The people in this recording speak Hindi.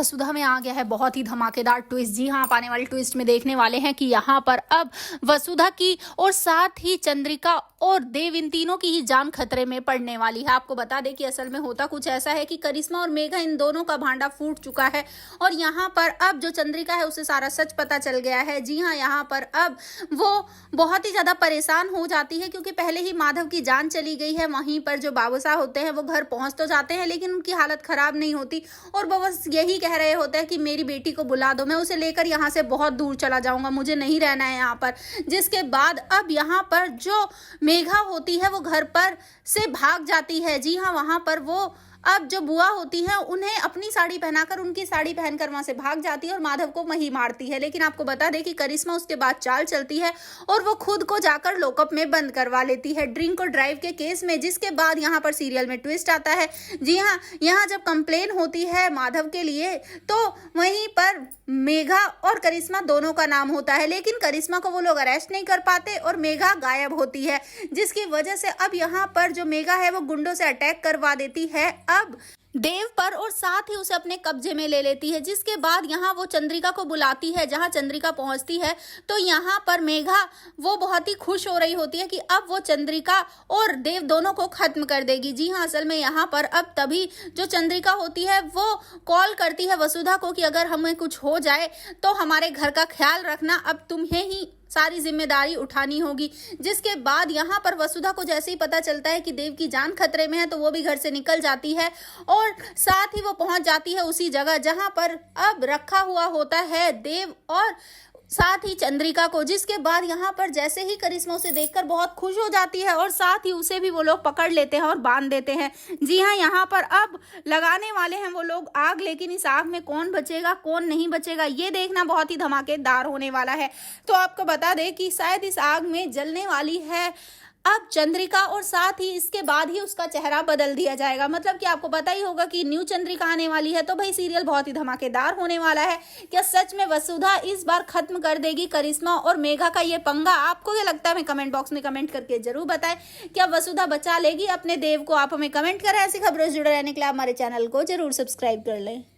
वसुधा में आ गया है बहुत ही धमाकेदार ट्विस्ट। जी हाँ, आप आने वाले ट्विस्ट में देखने वाले हैं कि यहाँ पर अब वसुधा की और साथ ही चंद्रिका और देव इन तीनों की ही जान खतरे में पड़ने वाली है। आपको बता दें कि असल में होता कुछ ऐसा है कि करिश्मा और मेघा इन दोनों का भांडा फूट चुका है और यहाँ पर अब जो चंद्रिका है उसे सारा सच पता चल गया है। जी हाँ, यहाँ पर अब वो बहुत ही ज्यादा परेशान हो जाती है क्योंकि पहले ही माधव की जान चली गई है। वहीं पर जो बाबूसाह होते हैं वो घर पहुंच तो जाते हैं लेकिन उनकी हालत खराब नहीं होती और वो बस यही कह रहे होते हैं कि मेरी बेटी को बुला दो, मैं उसे लेकर यहाँ से बहुत दूर चला जाऊंगा, मुझे नहीं रहना है यहाँ पर। जिसके बाद अब यहाँ पर जो मेघा होती है वो घर पर से भाग जाती है। जी हाँ, वहां पर वो अब जो बुआ होती है उन्हें अपनी साड़ी पहनाकर उनकी साड़ी पहनकर वहां से भाग जाती है और माधव को वहीं मारती है। लेकिन आपको बता दें कि करिश्मा उसके बाद चाल चलती है और वो खुद को जाकर लॉकअप में बंद करवा लेती है ड्रिंक और ड्राइव के केस में। जिसके बाद यहाँ पर सीरियल में ट्विस्ट आता है। जी हाँ, यहाँ जब कंप्लेन होती है माधव के लिए तो वहीं पर मेघा और करिश्मा दोनों का नाम होता है, लेकिन करिश्मा को वो लोग अरेस्ट नहीं कर पाते और मेघा गायब होती है। जिसकी वजह से अब यहाँ पर जो मेघा है वो गुंडों से अटैक करवा देती है अब देव पर और साथ ही उसे अपने कब्जे में ले लेती है। जिसके बाद यहाँ वो चंद्रिका को बुलाती है। जहाँ चंद्रिका पहुंचती है तो यहाँ पर मेघा वो बहुत ही खुश हो रही होती है कि अब वो चंद्रिका और देव दोनों को खत्म कर देगी। जी हाँ, असल में यहाँ पर अब तभी जो चंद्रिका होती है वो कॉल करती है वसुधा को कि अगर हमें कुछ हो जाए तो हमारे घर का ख्याल रखना, अब तुम्हें ही सारी जिम्मेदारी उठानी होगी। जिसके बाद यहाँ पर वसुधा को जैसे ही पता चलता है कि देव की जान खतरे में है तो वो भी घर से निकल जाती है और साथ ही वो पहुंच जाती है उसी जगह जहां पर अब रखा हुआ होता है देव और साथ ही चंद्रिका को। जिसके बाद यहाँ पर जैसे ही करिश्मा उसे देखकर बहुत खुश हो जाती है और साथ ही उसे भी वो लोग पकड़ लेते हैं और बांध देते हैं। जी हाँ, यहाँ पर अब लगाने वाले हैं वो लोग आग, लेकिन इस आग में कौन बचेगा कौन नहीं बचेगा ये देखना बहुत ही धमाकेदार होने वाला है। तो आपको बता दें कि शायद इस आग में जलने वाली है अब चंद्रिका और साथ ही इसके बाद ही उसका चेहरा बदल दिया जाएगा। मतलब कि आपको पता ही होगा कि न्यू चंद्रिका आने वाली है। तो भाई सीरियल बहुत ही धमाकेदार होने वाला है। क्या सच में वसुधा इस बार खत्म कर देगी करिश्मा और मेघा का ये पंगा? आपको क्या लगता है हमें कमेंट बॉक्स में कमेंट करके जरूर बताएं। क्या वसुधा बचा लेगी अपने देव को? आप हमें कमेंट करें। ऐसी खबरों से जुड़े रहने के लिए हमारे चैनल को जरूर सब्सक्राइब कर लें।